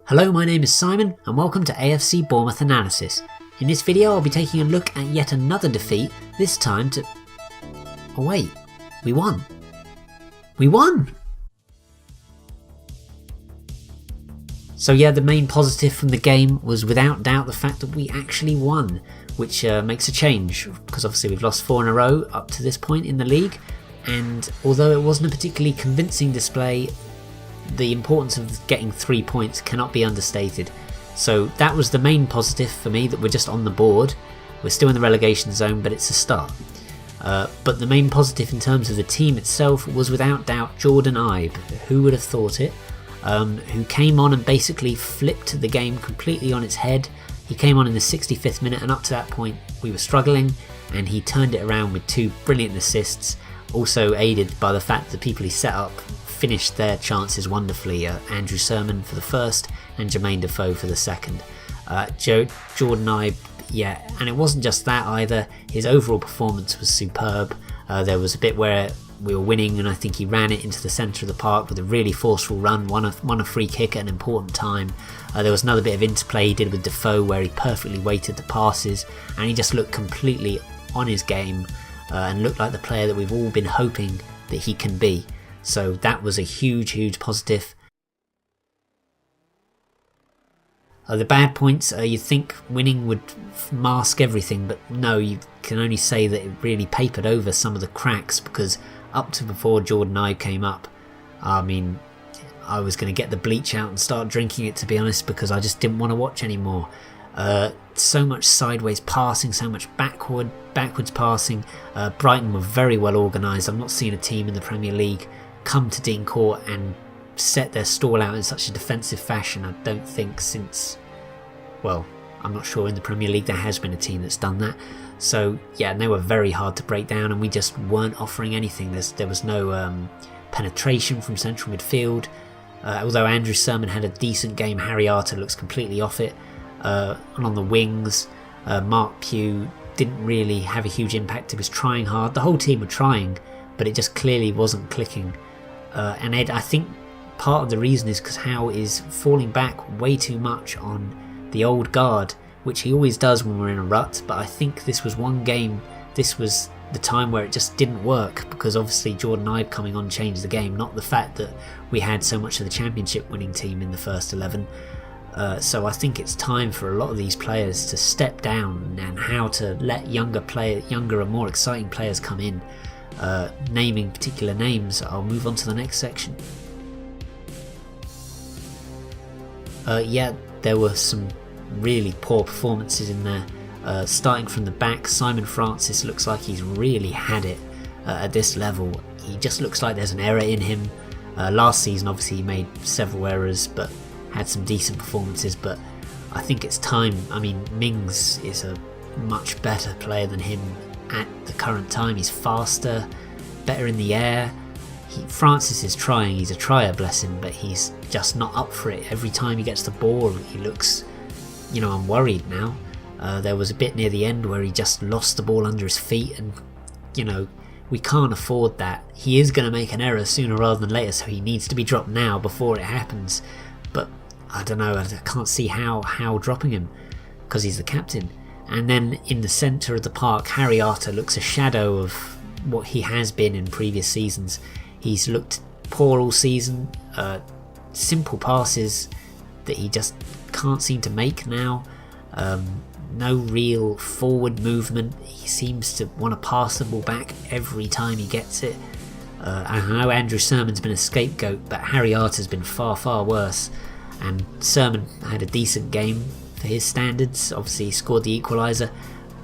Hello, my name is Simon and welcome to AFC Bournemouth Analysis. In this video I'll be taking a look at yet another defeat, this time to... Oh wait, we won! We won! So yeah, the main positive from the game was without doubt the fact that we actually won, which makes a change, because obviously we've lost 4 in a row up to this point in the league, and although it wasn't a particularly convincing display, the importance of getting 3 points cannot be understated. So that was the main positive for me, that we're just on the board. We're still in the relegation zone, but it's a start. But the main positive in terms of the team itself was without doubt Jordan Ibe. Who would have thought it? Who came on and basically flipped the game completely on its head. He came on in the 65th minute, and up to that point we were struggling, and he turned it around with 2 brilliant assists, also aided by the fact that the people he set up finished their chances wonderfully. Andrew Sermon for the first and Jermaine Defoe for the second. Jordan Ibe, yeah, and it wasn't just that either. His overall performance was superb. There was a bit where we were winning and I think he ran it into the centre of the park with a really forceful run, won a free kick at an important time. There was another bit of interplay he did with Defoe where he perfectly weighted the passes, and he just looked completely on his game and looked like the player that we've all been hoping that he can be. So that was a huge positive. The bad points, you'd think winning would mask everything, but no, you can only say that it really papered over some of the cracks, because up to before Jordan Ibe came up, I mean, I was going to get the bleach out and start drinking it, to be honest, because I just didn't want to watch anymore. So much sideways passing, so much backwards passing. Brighton were very well organised. I've not seen a team in the Premier League come to Dean Court and set their stall out in such a defensive fashion. I don't think since, well, I'm not sure in the Premier League there has been a team that's done that. So yeah, and they were very hard to break down, and we just weren't offering anything. There was no penetration from central midfield. Although Andrew Sermon had a decent game, Harry Arter looks completely off it. And on the wings, Mark Pugh didn't really have a huge impact. He was trying hard. The whole team were trying, but it just clearly wasn't clicking. And Ed, I think part of the reason is because Howe is falling back way too much on the old guard, which he always does when we're in a rut. But I think this was one game, this was the time where it just didn't work, because obviously Jordan Ibe coming on changed the game, not the fact that we had so much of the championship winning team in the first 11. So I think it's time for a lot of these players to step down, and how to let younger and more exciting players come in. Naming particular names, I'll move on to the next section. Yeah, there were some really poor performances in there. Starting from the back, Simon Francis looks like he's really had it at this level. He just looks like there's an error in him. Last season obviously he made several errors but had some decent performances, but I think it's time. I mean, Mings is a much better player than him at the current time. He's faster, better in the air. Francis is trying, he's a trier, bless him, but he's just not up for it. Every time he gets the ball he looks, I'm worried now. There was a bit near the end where he just lost the ball under his feet, and we can't afford that. He is going to make an error sooner rather than later, so he needs to be dropped now before it happens. But I don't know, I can't see how dropping him, because he's the captain. And then in the centre of the park, Harry Arter looks a shadow of what he has been in previous seasons. He's looked poor all season. Simple passes that he just can't seem to make now. No real forward movement. He seems to want to pass the ball back every time he gets it. I know Andrew Sermon's been a scapegoat, but Harry Arter's been far worse. And Sermon had a decent game for his standards. Obviously he scored the equaliser,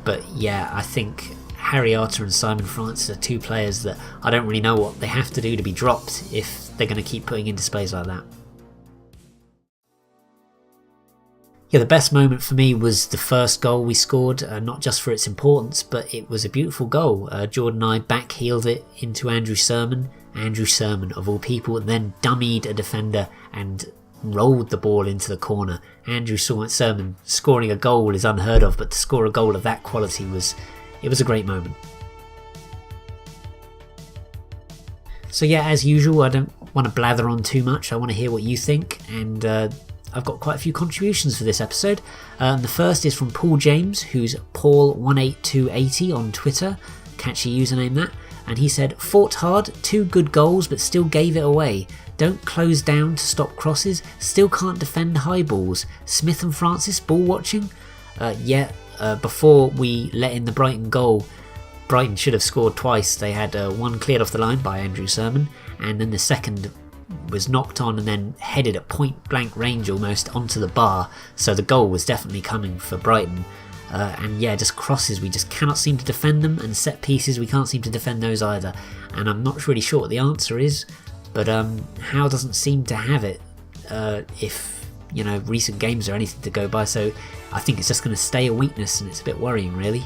but yeah, I think Harry Arter and Simon Francis are 2 players that I don't really know what they have to do to be dropped if they're going to keep putting in displays like that. Yeah, the best moment for me was the first goal we scored, not just for its importance, but it was a beautiful goal. Jordan Ibe back-heeled it into Andrew Sermon. Andrew Sermon, of all people, then dummied a defender and rolled the ball into the corner. Andrew Sermon scoring a goal is unheard of, but to score a goal of that quality was a great moment. So yeah, as usual, I don't want to blather on too much. I want to hear what you think, and I've got quite a few contributions for this episode. The first is from Paul James, who's Paul18280 on Twitter. Catchy username that. And he said, fought hard, 2 good goals, but still gave it away. Don't close down to stop crosses, still can't defend high balls. Smith and Francis ball watching? Before we let in the Brighton goal, Brighton should have scored twice. They had one cleared off the line by Andrew Sermon, and then the second was knocked on and then headed at point blank range almost onto the bar. So the goal was definitely coming for Brighton. Just crosses, we just cannot seem to defend them, and set pieces, we can't seem to defend those either. And I'm not really sure what the answer is, but Howe doesn't seem to have it if, recent games are anything to go by, so I think it's just going to stay a weakness, and it's a bit worrying, really.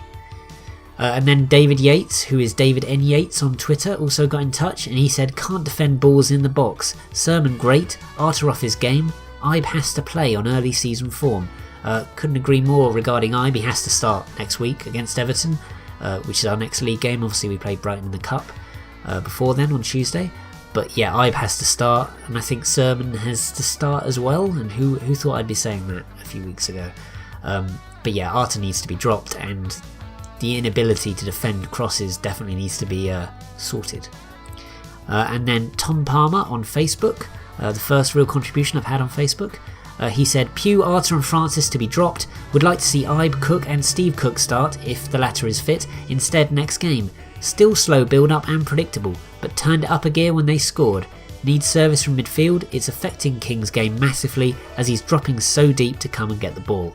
And then David Yates, who is David N. Yates on Twitter, also got in touch, and he said, can't defend balls in the box. Sermon great, Arter off his game, Ibe has to play on early season form. Couldn't agree more regarding Ibe. He has to start next week against Everton, which is our next league game. Obviously we played Brighton in the Cup before then on Tuesday. But yeah, Ibe has to start, and I think Sermon has to start as well, and who thought I'd be saying that a few weeks ago. But yeah, Arter needs to be dropped, and the inability to defend crosses definitely needs to be sorted. And then Tom Palmer on Facebook, the first real contribution I've had on Facebook. He said, Pugh, Arter and Francis to be dropped. Would like to see Ibe, Cook and Steve Cook start, if the latter is fit, instead next game. Still slow build-up and predictable, but turned it up a gear when they scored. Needs service from midfield, it's affecting King's game massively, as he's dropping so deep to come and get the ball.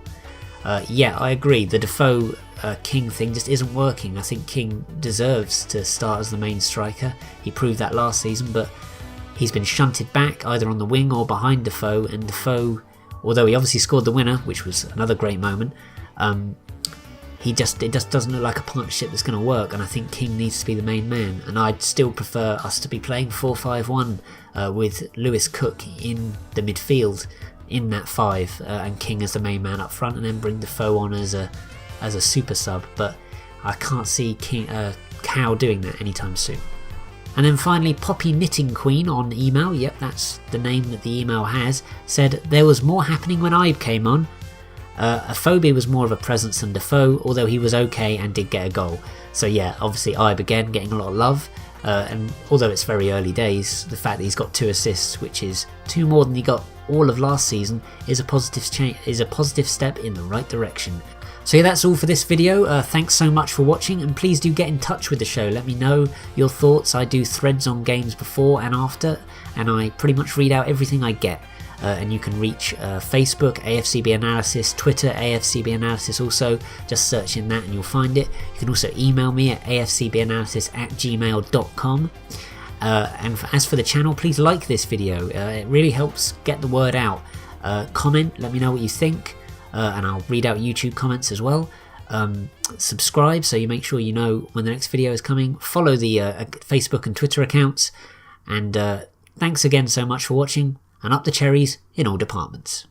Yeah, I agree, the Defoe King thing just isn't working. I think King deserves to start as the main striker. He proved that last season, but he's been shunted back either on the wing or behind Defoe, and Defoe, although he obviously scored the winner, which was another great moment, it just doesn't look like a partnership that's going to work, and I think King needs to be the main man, and I'd still prefer us to be playing 4-5-1 with Lewis Cook in the midfield in that 5 and King as the main man up front, and then bring Defoe on as a super sub, but I can't see Cow doing that anytime soon. And then finally, Poppy Knitting Queen on email, yep, that's the name that the email has, said, there was more happening when Ibe came on. Afobe was more of a presence than Defoe, although he was okay and did get a goal. So yeah, obviously Ibe again getting a lot of love, and although it's very early days, the fact that he's got 2 assists, which is 2 more than he got all of last season, is a positive step in the right direction. So yeah, that's all for this video. Thanks so much for watching, and please do get in touch with the show. Let me know your thoughts. I do threads on games before and after, and I pretty much read out everything I get. And you can reach Facebook, AFCB Analysis, Twitter, AFCB Analysis also. Just search in that and you'll find it. You can also email me at afcbanalysis@gmail.com. As for the channel, please like this video. It really helps get the word out. Comment, let me know what you think. And I'll read out YouTube comments as well. Subscribe so you make sure you know when the next video is coming. Follow the Facebook and Twitter accounts. And thanks again so much for watching, and up the cherries in all departments.